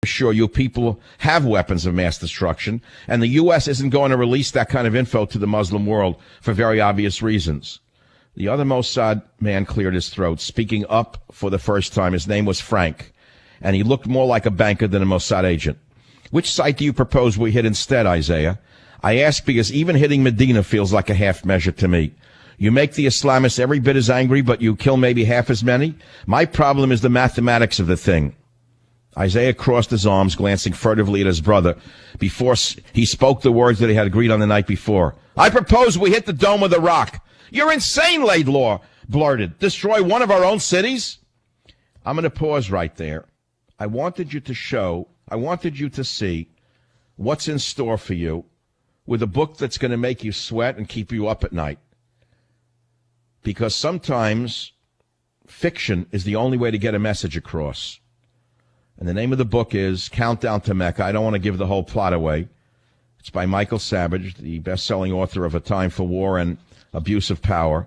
sure you people have weapons of mass destruction, and the U.S. isn't going to release that kind of info to the Muslim world for very obvious reasons. The other Mossad man cleared his throat, speaking up for the first time. His name was Frank, and he looked more like a banker than a Mossad agent. Which site do you propose we hit instead, Isaiah? I ask because even hitting Medina feels like a half measure to me. You make the Islamists every bit as angry, but you kill maybe half as many? My problem is the mathematics of the thing. Isaiah crossed his arms, glancing furtively at his brother, before he spoke the words that he had agreed on the night before. I propose we hit the dome with a rock. You're insane, Laidlaw blurted. Destroy one of our own cities? I'm going to pause right there. I wanted you to see what's in store for you with a book that's going to make you sweat and keep you up at night. Because sometimes fiction is the only way to get a message across. And the name of the book is Countdown to Mecca. I don't want to give the whole plot away. It's by Michael Savage, the best-selling author of A Time for War and Abuse of Power.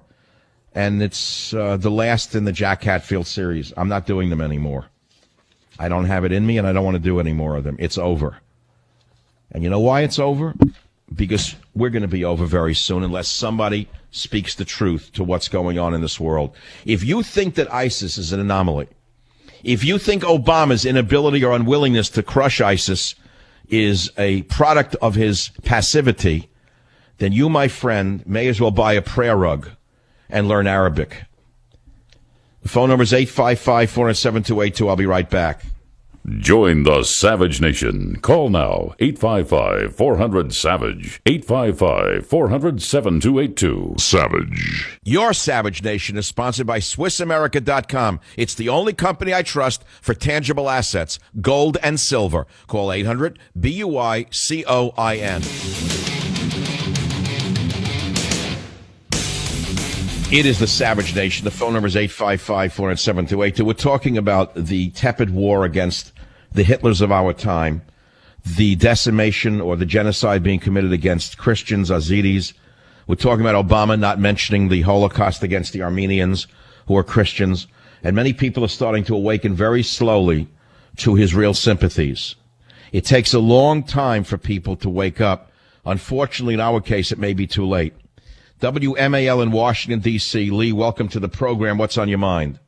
And it's the last in the Jack Hatfield series. I'm not doing them anymore. I don't have it in me, and I don't want to do any more of them. It's over. And you know why it's over? Because we're going to be over very soon unless somebody speaks the truth to what's going on in this world. If you think that ISIS is an anomaly, if you think Obama's inability or unwillingness to crush ISIS is a product of his passivity, then you, my friend, may as well buy a prayer rug and learn Arabic. The phone number is 855-407-2882. I'll be right back. Join the Savage Nation. Call now, 855-400-SAVAGE, 855-400-7282. Savage. Your Savage Nation is sponsored by SwissAmerica.com. It's the only company I trust for tangible assets, gold and silver. Call 800-BUICOIN. It is the Savage Nation. The phone number is 855-400-7282. We're talking about the tepid war against the Hitlers of our time, the decimation or the genocide being committed against Christians, Yazidis. We're talking about Obama not mentioning the Holocaust against the Armenians, who are Christians. And many people are starting to awaken very slowly to his real sympathies. It takes a long time for people to wake up. Unfortunately, in our case, it may be too late. WMAL in Washington, D.C. Lee, welcome to the program. What's on your mind?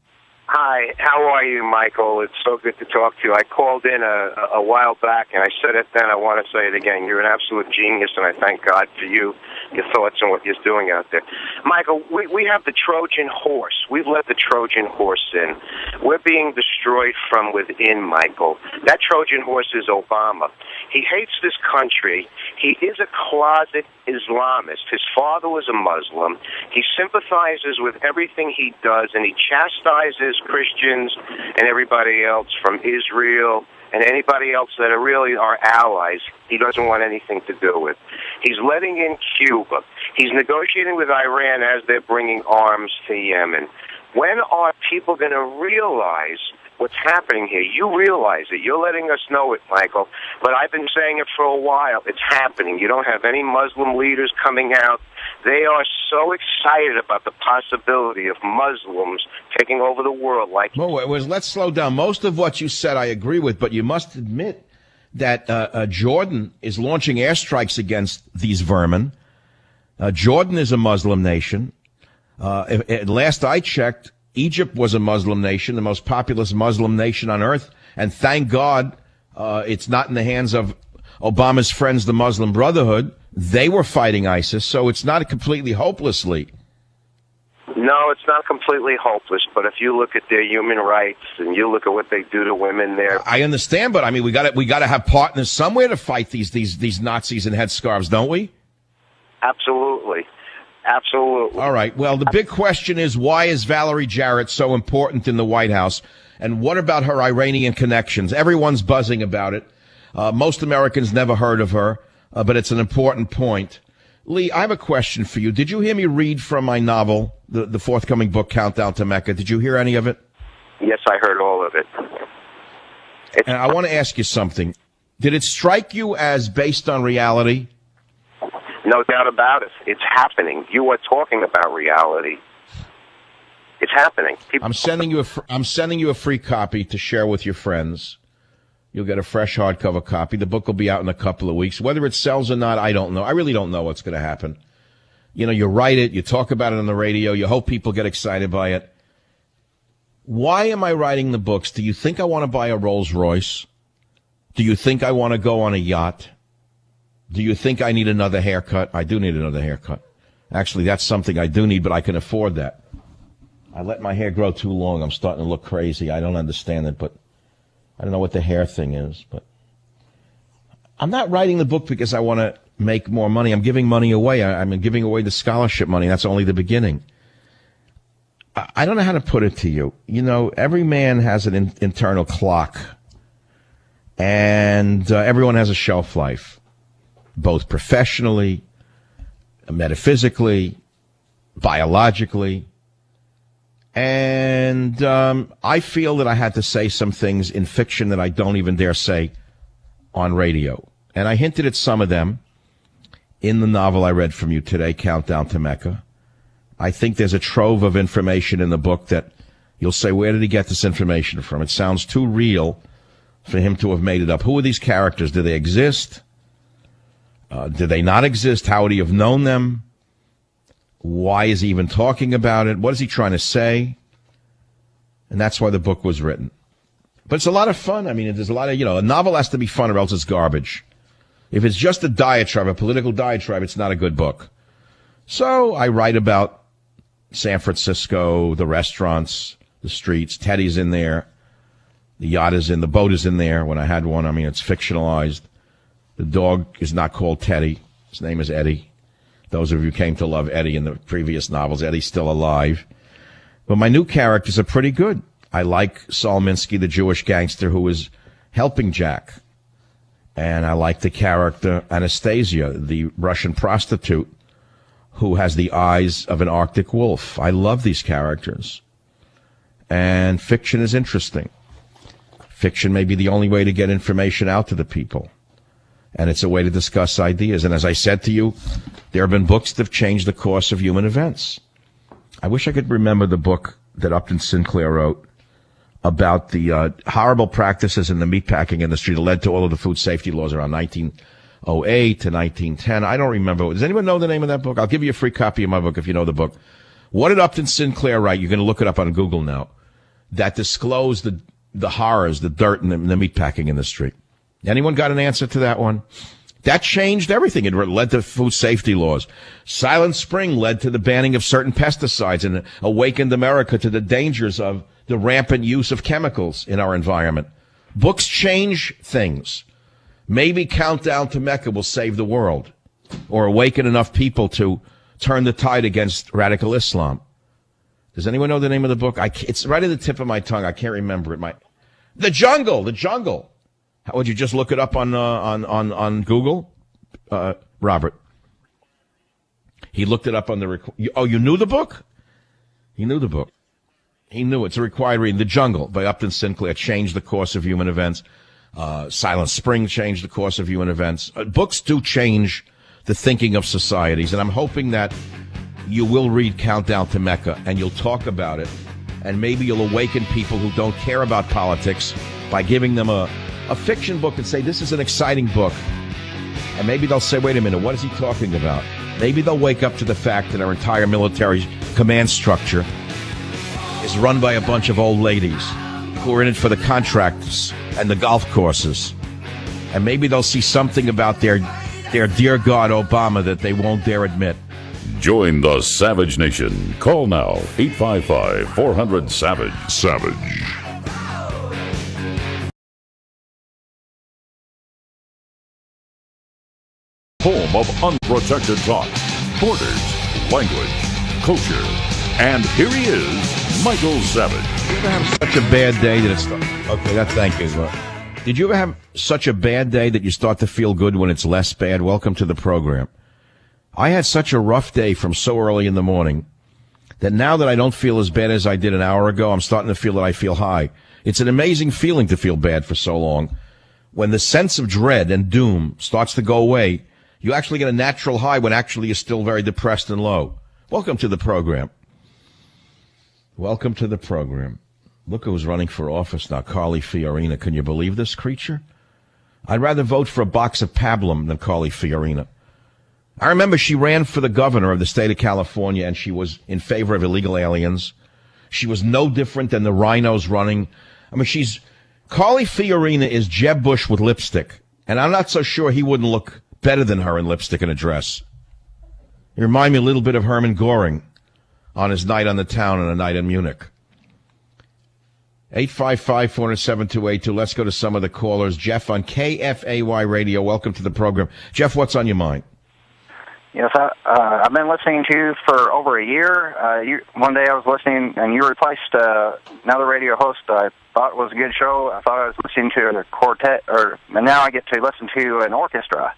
Hi, how are you, Michael? It's so good to talk to you. I called in a while back, and I said it then. I want to say it again. You're an absolute genius, and I thank God for you, your thoughts on what you're doing out there. Michael, we have the Trojan horse. We've let the Trojan horse in. We're being destroyed from within, Michael. That Trojan horse is Obama. He hates this country. He is a closet Islamist. His father was a Muslim. He sympathizes with everything he does, and he chastises Christians and everybody else from Israel and anybody else that are really our allies. He doesn't want anything to do with. He's letting in Cuba. He's negotiating with Iran as they're bringing arms to Yemen. When are people going to realize what's happening here? You realize it. You're letting us know it, Michael. But I've been saying it for a while. It's happening. You don't have any Muslim leaders coming out. They are so excited about the possibility of Muslims taking over the world. Let's slow down. Most of what you said I agree with, but you must admit that Jordan is launching airstrikes against these vermin. Jordan is a Muslim nation. Last I checked, Egypt was a Muslim nation, the most populous Muslim nation on earth, and thank God it's not in the hands of Obama's friends, the Muslim Brotherhood. They were fighting ISIS, so it's not completely hopelessly. No, it's not completely hopeless, but if you look at their human rights and you look at what they do to women there... I understand, but I mean, we got to have partners somewhere to fight these Nazis in headscarves, don't we? Absolutely. Absolutely. All right. Well, the big question is, why is Valerie Jarrett so important in the White House? And what about her Iranian connections? Everyone's buzzing about it. Most Americans never heard of her, but it's an important point. Lee, I have a question for you. Did you hear me read from my novel, the forthcoming book, Countdown to Mecca? Did you hear any of it? Yes, I heard all of it. And I want to ask you something. Did it strike you as based on reality? No doubt about it. It's happening. You are talking about reality. It's happening. I'm sending you a free copy to share with your friends. You'll get a fresh hardcover copy. The book will be out in a couple of weeks. Whether it sells or not, I don't know. I really don't know what's going to happen. You know, you write it, you talk about it on the radio, you hope people get excited by it. Why am I writing the books? Do you think I want to buy a Rolls Royce? Do you think I want to go on a yacht? Do you think I need another haircut? I do need another haircut. Actually, that's something I do need, but I can afford that. I let my hair grow too long. I'm starting to look crazy. I don't understand it, but I don't know what the hair thing is. But I'm not writing the book because I want to make more money. I'm giving money away. I'm giving away the scholarship money. That's only the beginning. I don't know how to put it to you. You know, every man has an internal clock, and everyone has a shelf life, both professionally, metaphysically, biologically. And I feel that I had to say some things in fiction that I don't even dare say on radio. And I hinted at some of them in the novel I read from you today, Countdown to Mecca. I think there's a trove of information in the book that you'll say, where did he get this information from? It sounds too real for him to have made it up. Who are these characters? Do they exist? Do they not exist? How would he have known them? Why is he even talking about it? What is he trying to say? And that's why the book was written. But it's a lot of fun. I mean, there's a lot of, a novel has to be fun or else it's garbage. If it's just a diatribe, a political diatribe, it's not a good book. So I write about San Francisco, the restaurants, the streets. Teddy's in there. The yacht is in, the boat is in there. When I had one, I mean, it's fictionalized. The dog is not called Teddy. His name is Eddie. Those of you who came to love Eddie in the previous novels, Eddie's still alive. But my new characters are pretty good. I like Saul Minsky, the Jewish gangster who is helping Jack. And I like the character Anastasia, the Russian prostitute who has the eyes of an Arctic wolf. I love these characters. And fiction is interesting. Fiction may be the only way to get information out to the people. And it's a way to discuss ideas. And as I said to you, there have been books that have changed the course of human events. I wish I could remember the book that Upton Sinclair wrote about the horrible practices in the meatpacking industry that led to all of the food safety laws around 1908 to 1910. I don't remember. Does anyone know the name of that book? I'll give you a free copy of my book if you know the book. What did Upton Sinclair write? You're going to look it up on Google now. That disclosed the horrors, the dirt in the meatpacking industry. Anyone got an answer to that one? That changed everything. It led to food safety laws. Silent Spring led to the banning of certain pesticides and awakened America to the dangers of the rampant use of chemicals in our environment. Books change things. Maybe Countdown to Mecca will save the world or awaken enough people to turn the tide against radical Islam. Does anyone know the name of the book? It's right at the tip of my tongue. I can't remember it. The Jungle. How would you just look it up on Google? Robert. He looked it up on the you knew the book? He knew the book. He knew it's a required reading. The Jungle by Upton Sinclair changed the course of human events. Silent Spring changed the course of human events. Books do change the thinking of societies, and I'm hoping that you will read Countdown to Mecca and you'll talk about it, and maybe you'll awaken people who don't care about politics by giving them a fiction book and say, this is an exciting book. And maybe they'll say, wait a minute, what is he talking about? Maybe they'll wake up to the fact that our entire military command structure is run by a bunch of old ladies who are in it for the contracts and the golf courses. And maybe they'll see something about their dear God Obama that they won't dare admit. Join the Savage Nation. Call now, 855-400-SAVAGE. Savage. Home of unprotected talk, borders, language, culture. And here he is, Michael Savage. Did you ever have such a bad day that it's... Okay, thank you. Did you ever have such a bad day that you start to feel good when it's less bad? Welcome to the program. I had such a rough day from so early in the morning that now that I don't feel as bad as I did an hour ago, I'm starting to feel that I feel high. It's an amazing feeling to feel bad for so long. When the sense of dread and doom starts to go away, you actually get a natural high when actually you're still very depressed and low. Welcome to the program. Welcome to the program. Look who's running for office now, Carly Fiorina. Can you believe this creature? I'd rather vote for a box of pablum than Carly Fiorina. I remember she ran for the governor of the state of California, and she was in favor of illegal aliens. She was no different than the rhinos running. I mean, Carly Fiorina is Jeb Bush with lipstick, and I'm not so sure he wouldn't look better than her in lipstick and a dress. You remind me a little bit of Hermann Goring on his night on the town and a night in Munich. 855-407-282. Let's go to some of the callers. Jeff on KFAY Radio. Welcome to the program. Jeff, what's on your mind? Yes, I've been listening to you for over a year. One day I was listening, and you replaced another radio host I thought was a good show. I thought I was listening to a quartet, and now I get to listen to an orchestra.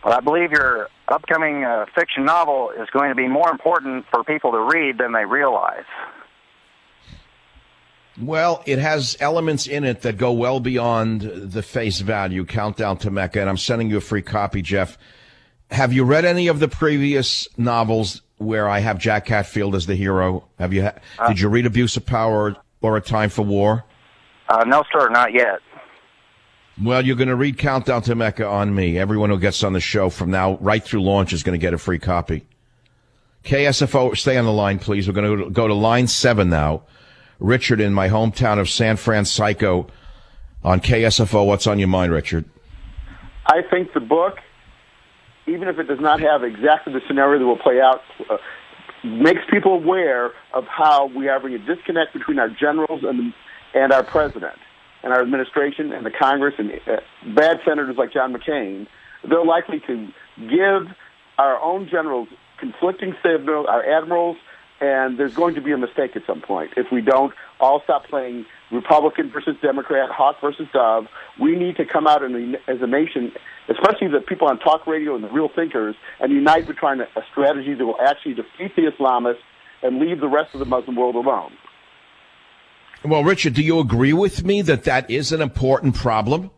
But I believe your upcoming fiction novel is going to be more important for people to read than they realize. Well, it has elements in it that go well beyond the face value, Countdown to Mecca, and I'm sending you a free copy, Jeff. Have you read any of the previous novels where I have Jack Hatfield as the hero? Did you read Abuse of Power or A Time for War? No, sir, not yet. Well, you're going to read Countdown to Mecca on me. Everyone who gets on the show from now right through launch is going to get a free copy. KSFO, stay on the line, please. We're going to go to line 7 now. Richard in my hometown of San Francisco on KSFO. What's on your mind, Richard? I think the book, even if it does not have exactly the scenario that will play out, makes people aware of how we are having a disconnect between our generals and our president and our administration and the Congress and bad senators like John McCain. They're likely to give our own generals conflicting signals, our admirals, and there's going to be a mistake at some point if we don't all stop playing Republican versus Democrat, hawk versus dove. We need to come out as a nation, especially the people on talk radio and the real thinkers, and unite behind a strategy that will actually defeat the Islamists and leave the rest of the Muslim world alone. Well, Richard, do you agree with me that that is an important problem?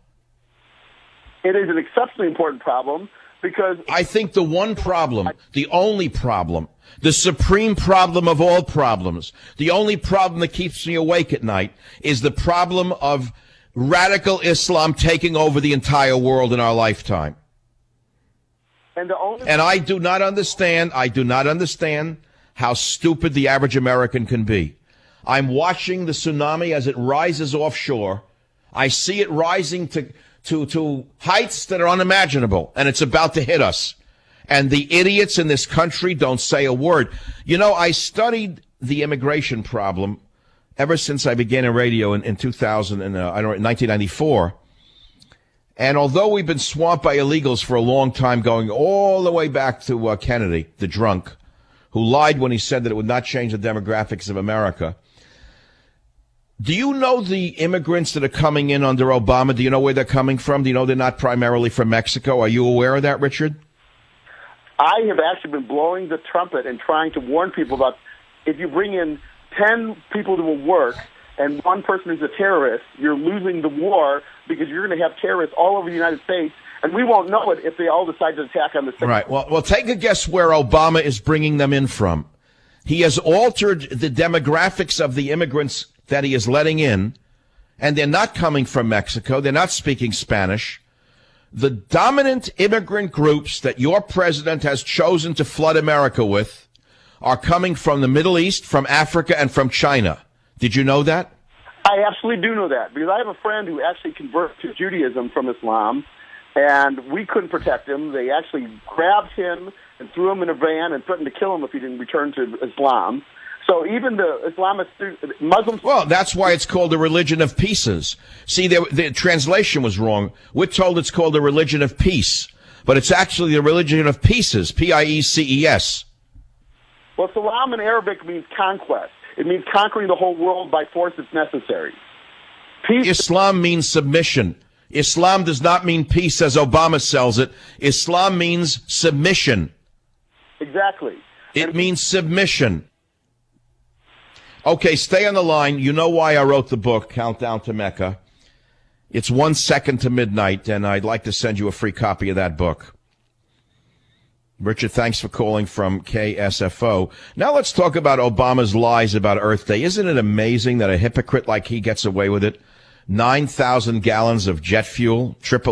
It is an exceptionally important problem because I think the one problem, the only problem, the supreme problem of all problems, the only problem that keeps me awake at night is the problem of radical Islam taking over the entire world in our lifetime. And I do not understand how stupid the average American can be. I'm watching the tsunami as it rises offshore. I see it rising to heights that are unimaginable, and it's about to hit us. And the idiots in this country don't say a word. You know, I studied the immigration problem ever since I began in radio in 1994. And although we've been swamped by illegals for a long time, going all the way back to Kennedy, the drunk, who lied when he said that it would not change the demographics of America. Do you know the immigrants that are coming in under Obama? Do you know where they're coming from? Do you know they're not primarily from Mexico? Are you aware of that, Richard? I have actually been blowing the trumpet and trying to warn people about if you bring in 10 people that will work and one person is a terrorist, you're losing the war because you're going to have terrorists all over the United States, and we won't know it if they all decide to attack on the same. Right. Well, take a guess where Obama is bringing them in from. He has altered the demographics of the immigrants that he is letting in, and they're not coming from Mexico. They're not speaking Spanish. The dominant immigrant groups that your president has chosen to flood America with are coming from the Middle East, from Africa, and from China. Did you know that? I absolutely do know that, because I have a friend who actually converted to Judaism from Islam, and we couldn't protect him. They actually grabbed him and threw him in a van and threatened to kill him if he didn't return to Islam. So even the Islamist Muslims... Well, that's why it's called the religion of pieces. See, the translation was wrong. We're told it's called the religion of peace, but it's actually the religion of pieces, P-I-E-C-E-S. Well, Salam in Arabic means conquest. It means conquering the whole world by force if necessary. Peace. Islam means submission. Islam does not mean peace as Obama sells it. Islam means submission. Exactly. It means submission. Okay, stay on the line. You know why I wrote the book, Countdown to Mecca. It's 1 second to midnight, and I'd like to send you a free copy of that book. Richard, thanks for calling from KSFO. Now let's talk about Obama's lies about Earth Day. Isn't it amazing that a hypocrite like he gets away with it? 9,000 gallons of jet fuel, triple